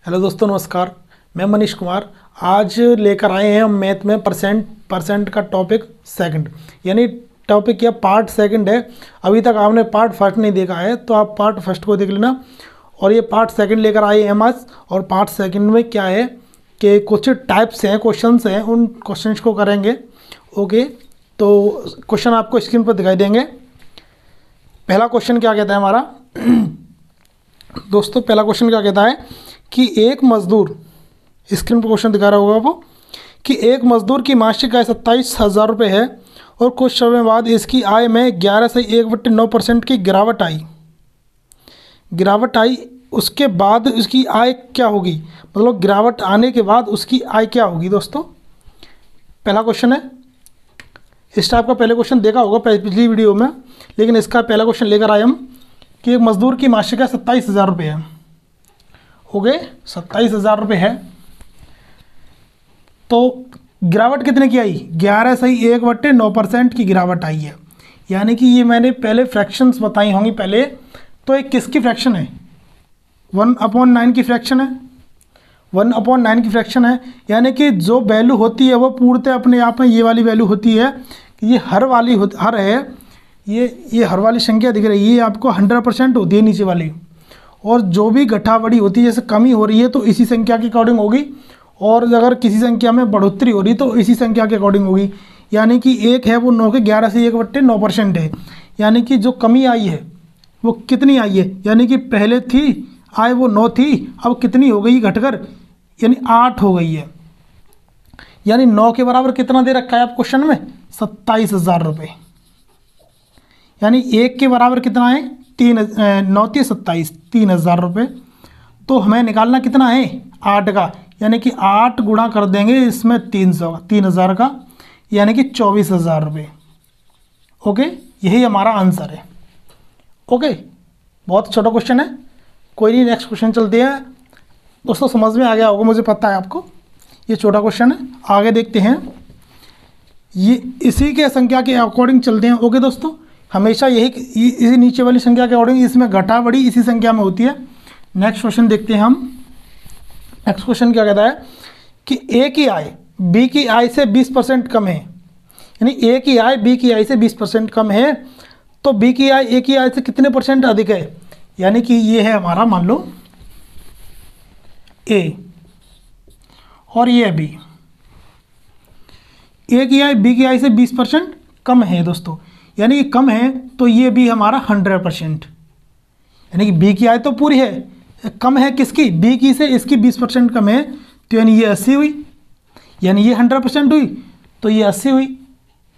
Hello दोस्तों, नमस्कार। मैं मनीष कुमार। आज लेकर आए हैं हम मैथ में परसेंट का टॉपिक सेकंड, यानी टॉपिक या पार्ट सेकंड है। अभी तक आपने पार्ट फर्स्ट नहीं देखा है तो आप पार्ट फर्स्ट को देख लेना। और ये पार्ट सेकंड लेकर आए हैं हम आज। और पार्ट सेकंड में क्या है कि कुछ टाइप्स हैं, क्वेश्चंस हैं, उन क्वेश्चंस को करेंगे। ओके, तो क्वेश्चन आपको स्क्रीन पर दिखाई देंगे। पहला क्वेश्चन क्या कहता है हमारा दोस्तों, पहला क्वेश्चन क्या कहता है कि एक मजदूर, स्क्रीन पर क्वेश्चन दिखा रहा होगा वो, कि एक मजदूर की मासिक आय 27,000 रुपये है और कुछ समय बाद इसकी आय में 11 से 1/9% की गिरावट आई। उसके बाद उसकी आय क्या होगी, मतलब गिरावट आने के बाद उसकी आय क्या होगी। दोस्तों पहला क्वेश्चन है, इस टाइप का पहले क्वेश्चन देखा होगा पिछली वीडियो में, लेकिन इसका पहला क्वेश्चन लेकर आए हम कि एक मजदूर की मासिक आय 27,000 रुपये है। हो गए 27,000 रुपये है, तो गिरावट कितने की आई, 11 से 1/9% की गिरावट आई है। यानी कि ये मैंने पहले फ्रैक्शंस बताई होंगी पहले, तो एक किसकी फ्रैक्शन है, 1/9 की फ्रैक्शन है। 1/9 की फ्रैक्शन है, यानी कि जो वैल्यू होती है वो पूर्णतः अपने आप में ये वाली वैल्यू होती है कि ये हर है, ये हर वाली संख्या दिख रही है, ये आपको 100% होती है नीचे वाली। और जो भी घटावड़ी होती है, जैसे कमी हो रही है तो इसी संख्या के अकॉर्डिंग होगी, और अगर किसी संख्या में बढ़ोतरी हो रही है तो इसी संख्या के अकॉर्डिंग होगी। यानी कि एक है वो 9 के 11 से 1/9% है। यानी कि जो कमी आई है वो कितनी आई है, यानी कि पहले थी आय वो 9 थी, अब कितनी हो गई घटकर, यानी 8 हो गई है। यानी 9 के बराबर कितना दे रखा है आप क्वेश्चन में, 27,000 रुपये। यानी 1 के बराबर कितना है, 9×3 = 27, 3,000 रुपये। तो हमें निकालना कितना है, 8 का, यानी कि 8 गुणा कर देंगे इसमें 3,000 का, यानी कि 24,000 रुपये। ओके, यही हमारा आंसर है। ओके, बहुत छोटा क्वेश्चन है, कोई नहीं, नेक्स्ट क्वेश्चन चलते हैं। दोस्तों समझ में आ गया होगा, मुझे पता है आपको, ये छोटा क्वेश्चन है। आगे देखते हैं, ये इसी के संख्या के अकॉर्डिंग चलते हैं। ओके दोस्तों, हमेशा इसी नीचे वाली संख्या के अकॉर्डिंग इसमें घटावड़ी इसी संख्या में होती है। नेक्स्ट क्वेश्चन देखते हैं हम। नेक्स्ट क्वेश्चन क्या कहता है कि ए की आय बी की आय से 20% कम है। यानी ए की आय बी की आय से 20% कम है, तो बी की आय ए की आय से कितने % अधिक है। यानी कि ये है हमारा, मान लो ए और ये है बी। ए की आय बी की आय से 20% कम है दोस्तों, यानी कि कम है तो ये भी हमारा 100%। यानी कि बी की आय तो पूरी है, कम है किसकी, बी की से इसकी 20% कम है, तो यानी ये 80 हुई, यानी ये 100% हुई, तो ये 80 हुई,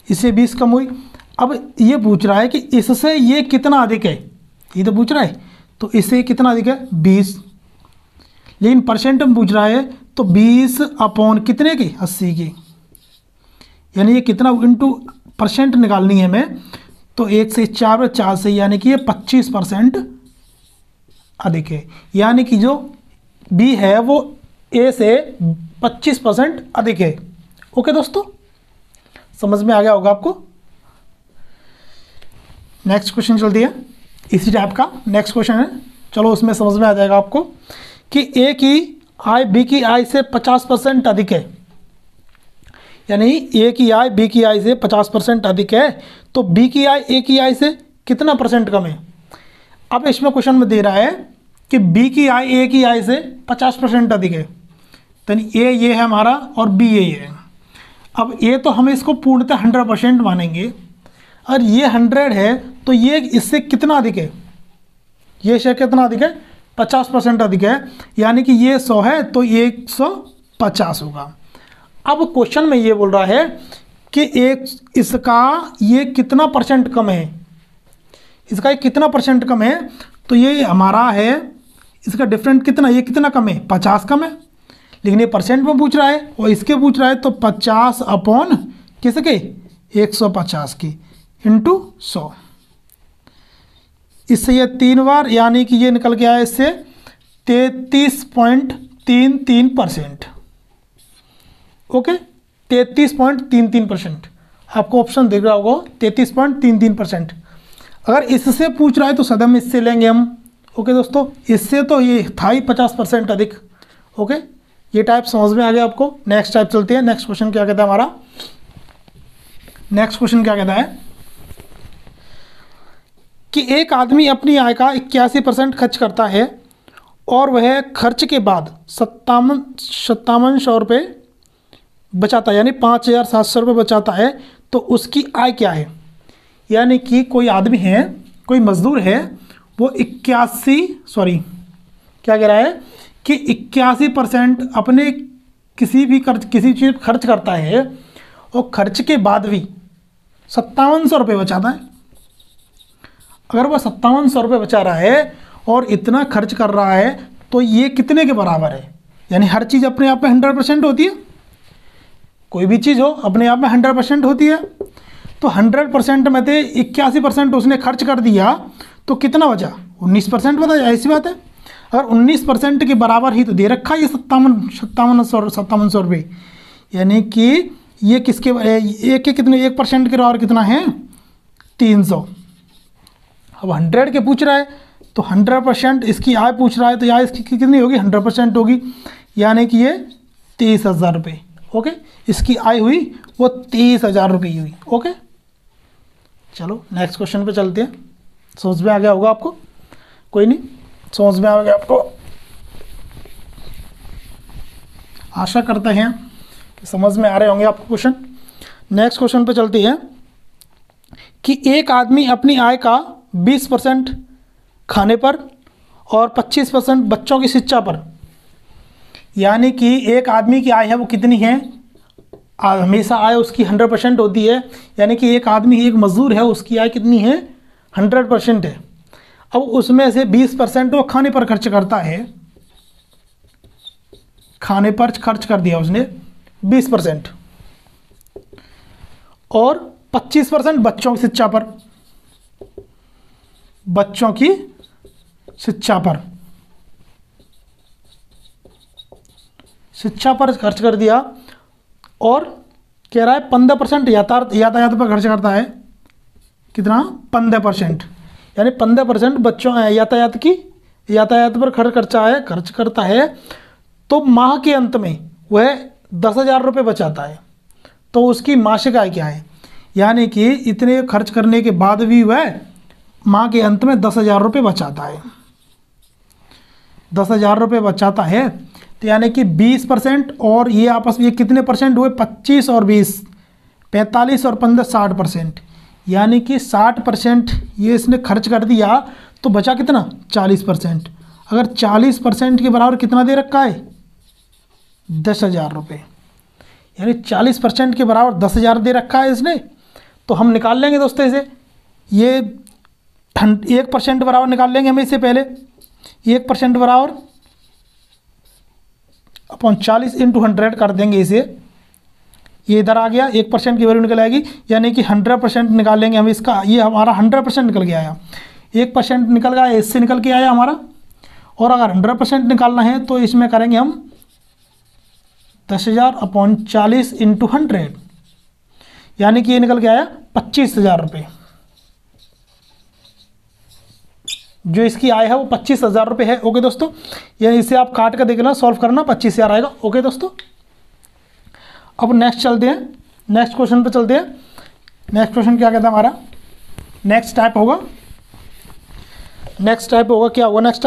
इससे 20 कम हुई। अब ये पूछ रहा है कि इससे ये कितना अधिक है, ये तो पूछ रहा है, तो इससे कितना अधिक है, 20। लेकिन परसेंट में पूछ रहा है, तो 20 अपॉन कितने की, 80 की। यानी ये कितना इंटू % निकालनी है हमें, तो 1 से 4 से, यानी कि ये 25% अधिक है। यानी कि जो बी है वो ए से 25% अधिक है। ओके दोस्तों, समझ में आ गया होगा आपको। नेक्स्ट क्वेश्चन चलती है, इसी टाइप का नेक्स्ट क्वेश्चन है, चलो उसमें समझ में आ जाएगा आपको कि ए की आय बी की आय से 50% अधिक है। यानी ए की आय बी की आय से 50% अधिक है, तो बी की आय ए की आय से कितना % कम है। अब इसमें क्वेश्चन में दे रहा है कि बी की आय ए की आय से 50% अधिक है, तो ए ये है हमारा और बी ये है। अब ए तो हम इसको पूर्णतः 100% मानेंगे, और ये 100 है तो ये इससे कितना अधिक है, ये शेयर कितना अधिक है, 50% अधिक है। यानी कि ये 100 है तो ये 150 होगा। अब क्वेश्चन में ये बोल रहा है कि इसका ये कितना % कम है, इसका ये कितना % कम है, तो ये हमारा है, इसका डिफरेंट कितना, ये कितना कम है, 50 कम है। लेकिन ये % में पूछ रहा है और इसके पूछ रहा है, तो 50 अपॉन किसके, 150 की इंटू 100। इससे ये 3 बार, यानी कि ये निकल के आया इससे 33.33%। ओके, 33.33%, आपको ऑप्शन दिख रहा होगा 33.33%। अगर इससे पूछ रहा है तो सदम इससे लेंगे हम। ओके दोस्तों, इससे तो ये था ही 50% अधिक, ओके, ये टाइप समझ में आ गया आपको। नेक्स्ट टाइप चलते हैं। नेक्स्ट क्वेश्चन क्या कहता है हमारा, नेक्स्ट क्वेश्चन क्या कहता है कि एक आदमी अपनी आय का 81% खर्च करता है और वह खर्च के बाद 5700 रुपये बचाता है, यानी 5700 रुपये बचाता है, तो उसकी आय क्या है। यानी कि कोई आदमी है, कोई मजदूर है, वो 81 क्या कह रहा है कि 81% अपने किसी चीज़ खर्च करता है और खर्च के बाद भी 5700 रुपये बचाता है। अगर वह 5700 रुपये बचा रहा है और इतना खर्च कर रहा है तो ये कितने के बराबर है। यानी हर चीज़ अपने आप में 100% होती है, कोई भी चीज़ हो अपने आप में 100% होती है। तो 100% में से 81% उसने खर्च कर दिया तो कितना बचा, 19% बचा। ऐसी बात है, अगर 19% के बराबर ही तो दे रखा है ये 5700 रुपये, यानी कि ये किसके एक के कितने 1% के बराबर कितना है 300। अब 100 के पूछ रहा है तो 100% इसकी आय पूछ रहा है, तो यहाँ इसकी कितनी होगी 100% होगी, यानी कि ये 23,000 रुपये। ओके, इसकी आय हुई वो 23,000 रुपये हुई। ओके, चलो नेक्स्ट क्वेश्चन पे चलते हैं। समझ में आ गया होगा आपको, कोई नहीं, समझ में आ गया आपको, आशा करते हैं कि समझ में आ रहे होंगे आपको क्वेश्चन। नेक्स्ट क्वेश्चन पे चलते हैं कि एक आदमी अपनी आय का 20% खाने पर और 25% बच्चों की शिक्षा पर, यानी कि एक आदमी की आय है वो कितनी है, हमेशा आय उसकी 100% होती है। यानी कि एक आदमी, एक मजदूर है, उसकी आय कितनी है 100% है। अब उसमें से 20% वो खाने पर खर्च करता है, खाने पर खर्च कर दिया उसने 20%, और 25% बच्चों की शिक्षा पर, बच्चों की शिक्षा पर खर्च कर दिया। और कह रहा है 15% यातायात पर खर्च करता है, कितना 15%, यानी 15% बच्चों यातायात पर खर्च करता है। तो माह के अंत में वह 10,000 रुपये बचाता है, तो उसकी मासिक आय क्या है। यानी कि इतने खर्च करने के बाद भी वह माह के अंत में 10,000 रुपये बचाता है, 10,000 रुपये बचाता है। तो यानी कि 20% और ये आपस में ये कितने परसेंट हुए, 25 और 20, 45 और 15 60%, यानी कि 60% ये इसने खर्च कर दिया, तो बचा कितना 40%। अगर 40% के बराबर कितना दे रखा है 10,000 रुपये, यानी 40% के बराबर 10,000 दे रखा है इसने। तो हम निकाल लेंगे दोस्तों इसे, ये 1% बराबर निकाल लेंगे हम इससे पहले। 1% बराबर अपॉन 40 इंटू 100 कर देंगे इसे, ये इधर आ गया, 1% की वैल्यू निकल आएगी, यानी कि 100% निकाल लेंगे हम इसका। ये हमारा 100% निकल के आया, 1% निकल गया, इससे निकल के आया हमारा। और अगर 100% निकालना है तो इसमें करेंगे हम 10,000 अपॉन 40 इंटू 100, यानी कि ये निकल के आया 25,000 रुपये। जो इसकी आय है वो 25,000 रुपये है। ओके दोस्तों, ये इसे आप काट कर देखना, सॉल्व करना, 25,000 आएगा। ओके दोस्तों, अब नेक्स्ट चलते हैं, नेक्स्ट क्वेश्चन पे चलते हैं। नेक्स्ट क्वेश्चन क्या कहता है हमारा, नेक्स्ट टाइप होगा क्या होगा नेक्स्ट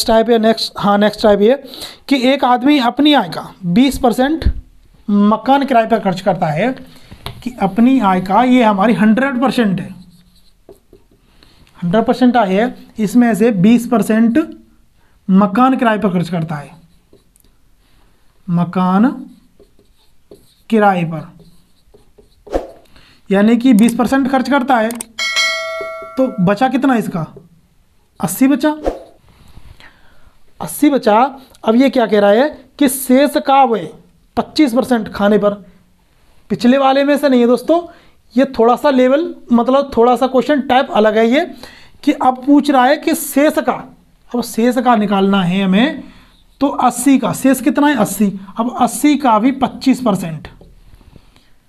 टाइप है नेक्स्ट टाइप ये कि एक आदमी अपनी आय का 20% मकान किराए पर खर्च करता है। कि अपनी आय का, ये हमारी 100% है, 100% आय है, इसमें से 20% मकान किराए पर खर्च करता है, मकान किराए पर, यानी कि 20% खर्च करता है, तो बचा कितना इसका 80 बचा। अब ये क्या कह रहा है कि शेष का वह 25% खाने पर। पिछले वाले में से नहीं है दोस्तों, ये थोड़ा सा लेवल, मतलब थोड़ा सा क्वेश्चन टाइप अलग है ये, कि अब पूछ रहा है कि शेष का, अब शेष का निकालना है हमें, तो 80 का शेष कितना है 80। अब 80 का भी 25%,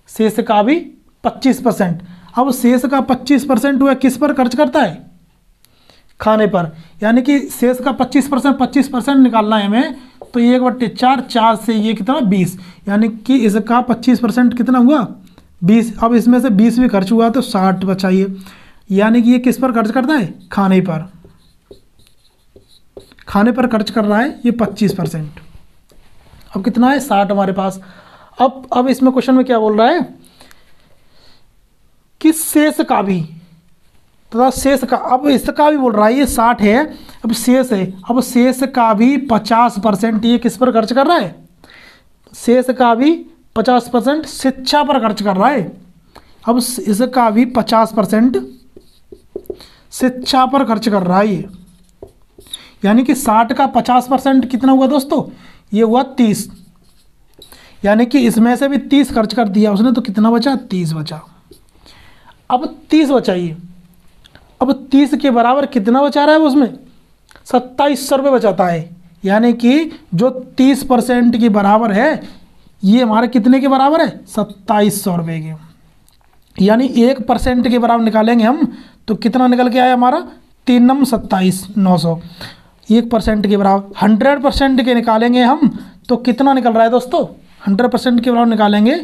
शेष का भी 25%। अब शेष का 25% वह किस पर खर्च करता है, खाने पर, यानी कि शेष का 25% निकालना है हमें, तो 1/4, 4 से ये कितना 20, यानी कि इसका 25% कितना हुआ 20। अब इसमें से 20 भी खर्च हुआ तो 60 बचाइए, यानी कि ये किस पर खर्च करता है, खाने पर, खाने पर खर्च कर रहा है ये 25%। अब कितना है 60 हमारे पास। अब इसमें क्वेश्चन में क्या बोल रहा है कि शेष का भी, तथा शेष का, अब इसका भी बोल रहा है, ये 60 है, अब शेष है, अब शेष का भी 50% ये किस पर खर्च कर रहा है, शेष का भी 50% शिक्षा पर खर्च कर रहा है। अब इसका भी 50% शिक्षा पर खर्च कर रहा है ये, यानी कि 60 का 50% कितना हुआ दोस्तों, ये हुआ 30, यानी कि इसमें से भी 30 खर्च कर दिया उसने, तो कितना बचा 30 बचा। अब 30 बचाइए, अब 30 के बराबर कितना बचा रहा है वो उसमें 2700 रुपये बचाता है, यानी कि जो 30% के बराबर है ये हमारे कितने के बराबर है 2700 रुपये के, यानी 1% के बराबर निकालेंगे हम तो कितना निकल के आया हमारा 3 नम 27 900, 1% के बराबर। 100% के निकालेंगे हम तो कितना निकल रहा है दोस्तों, 100% के बराबर निकालेंगे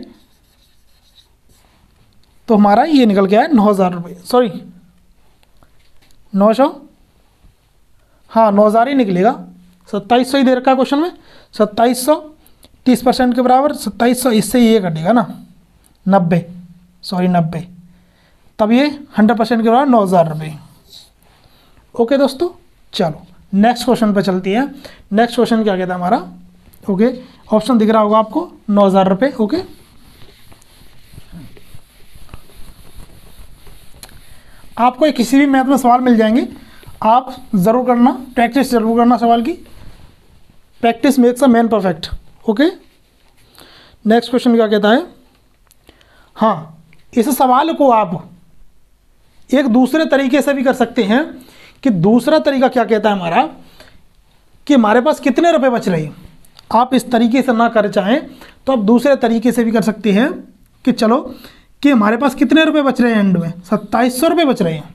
तो हमारा ये निकल गया है 9000 रुपये, सॉरी 900, हाँ 9000 ही निकलेगा, 2700 ही दे रखा है क्वेश्चन में, 2700 30% के बराबर 2700, इससे ये कटेगा ना 90, सॉरी 90, तब ये 100% के बराबर 9000 रुपये। ओके दोस्तों, चलो नेक्स्ट क्वेश्चन पे चलती है। नेक्स्ट क्वेश्चन क्या कहता है हमारा, ओके ऑप्शन दिख रहा होगा आपको 9000 रुपये। ओके आपको किसी भी मैथ में सवाल मिल जाएंगे, आप ज़रूर करना, प्रैक्टिस जरूर करना सवाल की, practice makes a man perfect. Okay next question क्या कहता है, हाँ इस सवाल को आप एक दूसरे तरीके से भी कर सकते हैं, कि दूसरा तरीका क्या कहता है हमारा कि हमारे पास कितने रुपए बच रहे हैं। आप इस तरीके से ना कर चाहें तो आप दूसरे तरीके से भी कर सकते हैं कि चलो कि हमारे पास कितने रुपए बच रहे हैं, एंड में 2700 रुपये बच रहे हैं।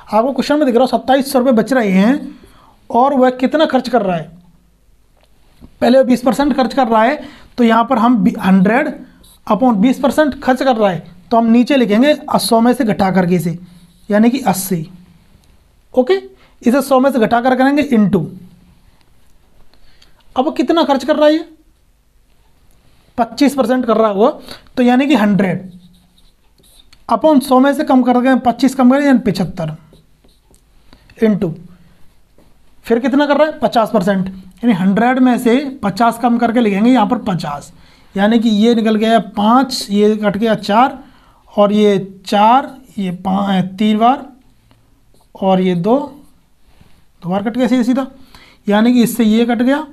आपको क्वेश्चन में दिख रहा हो 2700 रुपये बच रहे हैं, और वह कितना खर्च कर रहा है, पहले 20% खर्च कर रहा है, तो यहाँ पर हम 100/20% खर्च कर रहा है, तो हम नीचे लिखेंगे 100 में से घटा करके इसे, यानी कि 80। ओके इसे 100 में से घटा कर करेंगे इनटू, अब कितना खर्च कर रहा है ये 25% कर रहा हुआ, तो यानी कि 100/100 में से कम कर देंगे 25 कम करें, यानी 75 इनटू, फिर कितना कर रहा है 50%, यानी 100 में से 50 कम करके लिखेंगे यहाँ पर 50, यानी कि ये निकल गया 5, ये कट गया 4, और ये 4, ये 3 बार, और ये 2 बार कट गया सीधा सीधा, यानी कि इससे ये कट गया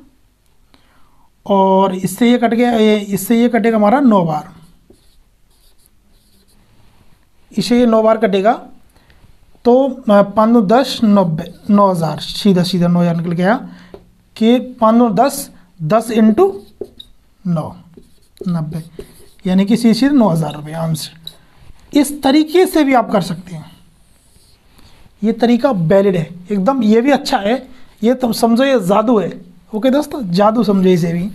और इससे ये कट गया, इससे ये कटेगा हमारा 9 बार, इसे ये 9 बार कटेगा, तो 5 10 90 9000, सीधा सीधा 9000 निकल गया कि 5 10 10 इंटू 9 90, यानी कि सीधे 9000 रुपये आंसर। इस तरीके से भी आप कर सकते हैं, ये तरीका वैलिड है एकदम, ये भी अच्छा है, ये तुम समझो ये जादू है। ओके दोस्तों, जादू समझो इसे भी,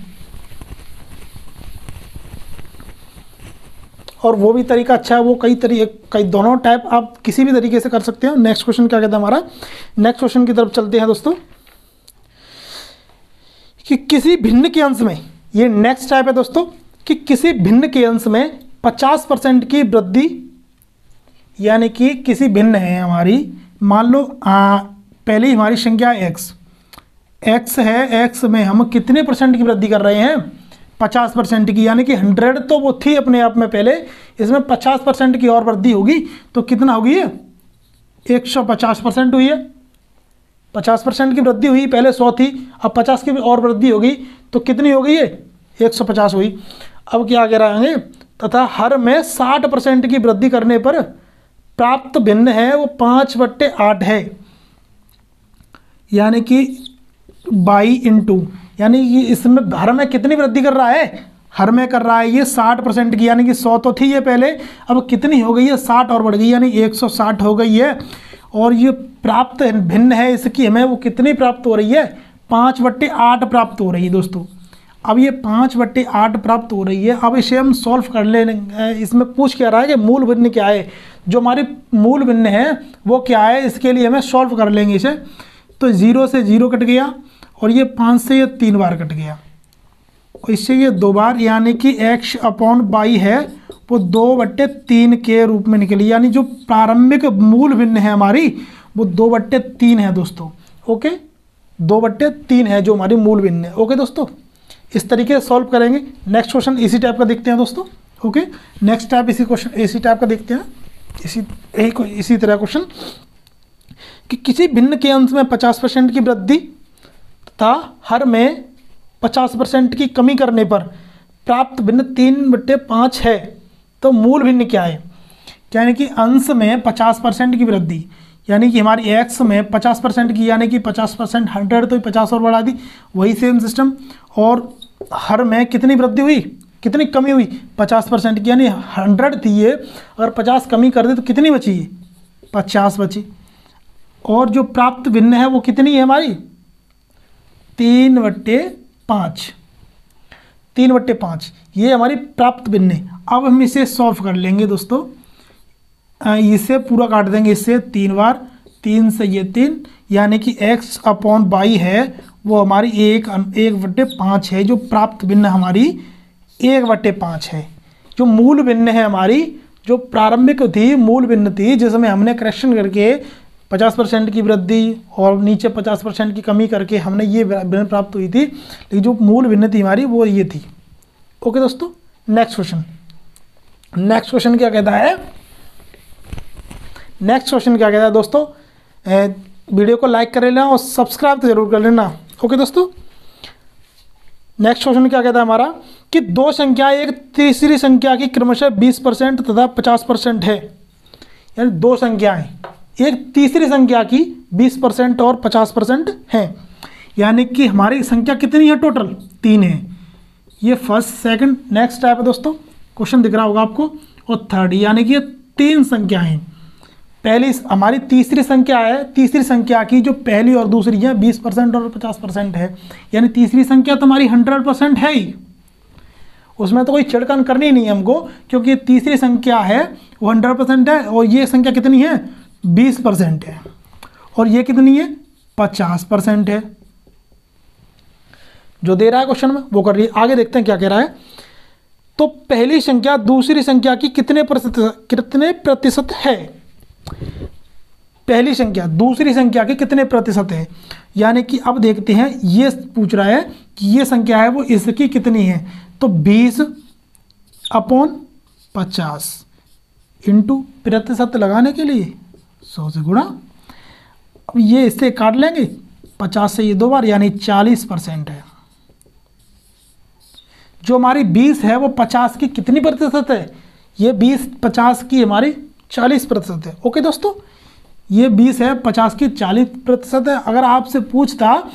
और वो भी तरीका अच्छा है, वो कई दोनों टाइप आप किसी भी तरीके से कर सकते हो। नेक्स्ट क्वेश्चन क्या कहता है हमारा, नेक्स्ट क्वेश्चन की तरफ चलते हैं दोस्तों, कि किसी भिन्न के अंश में, ये नेक्स्ट टाइप है दोस्तों, कि किसी भिन्न के अंश में 50% की वृद्धि, यानी कि किसी भिन्न है हमारी, मान लो पहले ही हमारी संख्या x है, x में हम कितने % की वृद्धि कर रहे हैं 50% की, यानी कि 100 तो वो थी अपने आप में पहले, इसमें 50% की और वृद्धि होगी तो कितना होगी ये 150% हुई है, 50% की वृद्धि हुई, पहले 100 थी, अब 50 की और वृद्धि होगी तो कितनी हो गई ये 150 हुई। अब क्या कह रहे हैं, तथा हर में 60% की वृद्धि करने पर प्राप्त भिन्न है वो 5/8 है, यानी कि बाई इंटू, यानी कि इसमें हर में कितनी वृद्धि कर रहा है, हर में कर रहा है ये 60% की, यानी कि 100 तो थी ये पहले, अब कितनी हो गई है 60 और बढ़ गई, यानी 160 हो गई है, और ये प्राप्त भिन्न है इसकी हमें वो कितनी प्राप्त हो रही है, 5/8 प्राप्त हो रही है दोस्तों। अब ये 5/8 प्राप्त हो रही है। अब इसे हम सॉल्व कर लेंगे। इसमें पूछ क्या रहा है कि मूल भिन्न क्या है, जो हमारी मूल भिन्न है वो क्या है, इसके लिए हमें सॉल्व कर लेंगे इसे। तो 0 से 0 कट गया और ये 5 से ये 3 बार कट गया और इससे ये 2 बार, यानी कि x/y है वो 2/3 के रूप में निकली। यानी जो प्रारंभिक मूल भिन्न है हमारी वो 2/3 है दोस्तों। ओके, 2/3 है जो हमारी मूल भिन्न है। ओके दोस्तों, इस तरीके से सॉल्व करेंगे। नेक्स्ट क्वेश्चन इसी टाइप का देखते हैं दोस्तों। ओके, नेक्स्ट टाइप इसी टाइप का देखते हैं। इसी तरह क्वेश्चन कि किसी भिन्न के अंश में 50% की वृद्धि तथा हर में 50% की कमी करने पर प्राप्त भिन्न 3/5 है, तो मूल भिन्न क्या है। यानी कि अंश में 50% की वृद्धि, यानी कि हमारी x में 50% की, यानी कि 50% 100 तो 50 और बढ़ा दी, वही सेम सिस्टम। और हर में कितनी वृद्धि हुई, कितनी कमी हुई, 50% की, यानी 100 थी ये, अगर 50 कमी कर दे तो कितनी बची, 50 बची। और जो प्राप्त भिन्न है वो कितनी है हमारी, 3/5, 3/5 ये हमारी प्राप्त भिन्न है। अब हम इसे सॉल्व कर लेंगे दोस्तों। इसे पूरा काट देंगे इससे 3 बार, 3 से ये 3, यानी कि x/y है वो हमारी 1/5 है। जो प्राप्त भिन्न हमारी 1/5 है। जो मूल भिन्न है हमारी, जो प्रारंभिक थी मूल भिन्न थी, जिसमें हमने करेक्शन करके 50% की वृद्धि और नीचे 50% की कमी करके हमने ये भिन्न प्राप्त हुई थी, लेकिन जो मूल भिन्न थी हमारी वो ये थी। ओके दोस्तों, नेक्स्ट क्वेश्चन क्या कहता है, दोस्तों, वीडियो को लाइक कर लेना और सब्सक्राइब तो जरूर कर लेना। ओके दोस्तों, नेक्स्ट क्वेश्चन क्या कहता है हमारा कि दो संख्याएं एक तीसरी संख्या की क्रमशः 20% तथा 50% है। यानी दो संख्याएं एक तीसरी संख्या की 20% और 50% है। यानी कि हमारी संख्या कितनी है, टोटल 3 है। ये फर्स्ट, सेकंड, नेक्स्ट टाइप है दोस्तों, क्वेश्चन दिख रहा होगा आपको। और थर्ड, यानी कि ये 3 संख्याएं। पहली हमारी तीसरी संख्या है, तीसरी संख्या की जो पहली और दूसरी है 20% और 50% है। यानी तीसरी संख्या तो हमारी 100% है ही, उसमें तो कोई छिड़कान करनी नहीं है हमको, क्योंकि ये तीसरी संख्या है वो 100% है। और ये संख्या कितनी है, 20% है। और ये कितनी है, 50% है। जो दे रहा है क्वेश्चन में वो कर रही है। आगे देखते हैं क्या कह रहा है। तो पहली संख्या दूसरी संख्या की कितने प्रतिशत है। पहली संख्या दूसरी संख्या के कितने प्रतिशत है। यानी कि अब देखते हैं, ये पूछ रहा है कि ये संख्या है वो इसकी कितनी है। तो 20/50 इंटू प्रतिशत लगाने के लिए 100 से गुणा। अब ये इससे काट लेंगे, 50 से ये 2 बार, यानी 40% है। जो हमारी 20 है वो 50 की कितनी प्रतिशत है, ये 20/50 की हमारी 40% है। ओके दोस्तों, ये 20 है, 50 की 40% है। अगर आपसे पूछता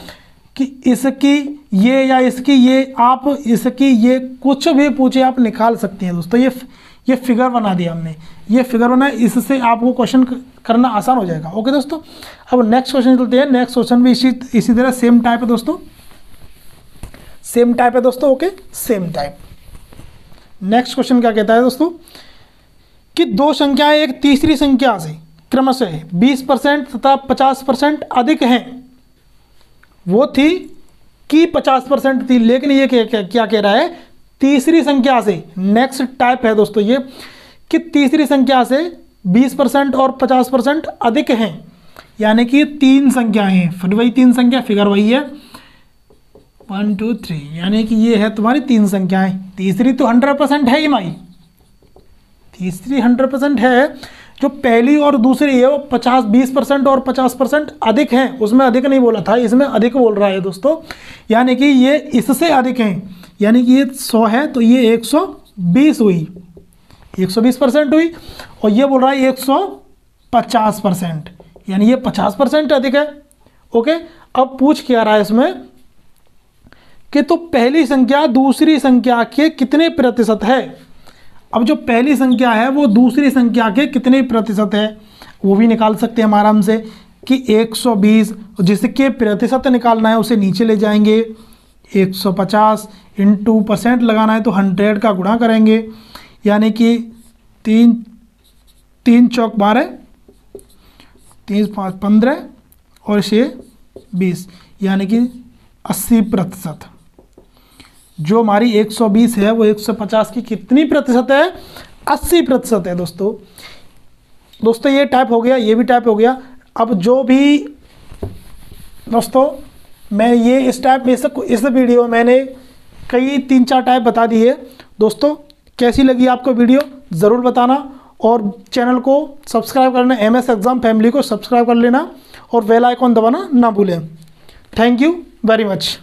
कि इसकी ये या इसकी ये, आप इसकी ये कुछ भी पूछे आप निकाल सकते हैं दोस्तों। ये फिगर बना दिया हमने, ये फिगर बना, इससे आपको क्वेश्चन करना आसान हो जाएगा। ओके दोस्तों, अब नेक्स्ट क्वेश्चन चलते हैं। नेक्स्ट क्वेश्चन भी इसी तरह सेम टाइप है दोस्तों, सेम टाइप है दोस्तों। Okay, same type. Next question क्या कहता है दोस्तों कि दो संख्याएं एक तीसरी संख्या से क्रमशः 20% तथा 50% अधिक हैं। वो थी कि 50% थी, लेकिन ये क्या कह रहा है, तीसरी संख्या से। नेक्स्ट टाइप है दोस्तों ये कि तीसरी संख्या से 20% और 50% अधिक हैं। यानी कि 3 संख्याएं हैं, फिर वही 3 संख्या, फिगर वही है 1 2 3, यानी कि ये है तुम्हारी 3 संख्याएं। तीसरी तो 100% है ही माई, तीसरी 100% है। जो पहली और दूसरी है वो 20% और 50% अधिक हैं। उसमें अधिक नहीं बोला था, इसमें अधिक बोल रहा है दोस्तों। यानी कि ये इससे अधिक हैं, यानी कि ये 100 है तो ये 120 हुई, 120% हुई। और ये बोल रहा है 150%, यानी ये 50% अधिक है। ओके, अब पूछ क्या रहा है इसमें कि तो पहली संख्या दूसरी संख्या के कितने प्रतिशत है। अब जो पहली संख्या है वो दूसरी संख्या के कितने प्रतिशत है। वो भी निकाल सकते हैं हम आराम से कि 120, जिसके प्रतिशत निकालना है उसे नीचे ले जाएंगे, 150 इंटू परसेंट लगाना है तो 100 का गुणा करेंगे, यानी कि 3 चौक 12, 3 5 15 और 6 20, यानी कि 80%। जो हमारी 120 है वो 150 की कितनी प्रतिशत है? 80% है दोस्तों ये टाइप हो गया, ये भी टाइप हो गया। अब जो भी दोस्तों मैं ये इस टाइप में इस वीडियो में मैंने कई 3-4 टाइप बता दिए। दोस्तों कैसी लगी आपको वीडियो ज़रूर बताना, और चैनल को सब्सक्राइब करना, MS एग्ज़ाम फैमिली को सब्सक्राइब कर लेना और बेल आइकॉन दबाना ना भूलें। Thank you very much.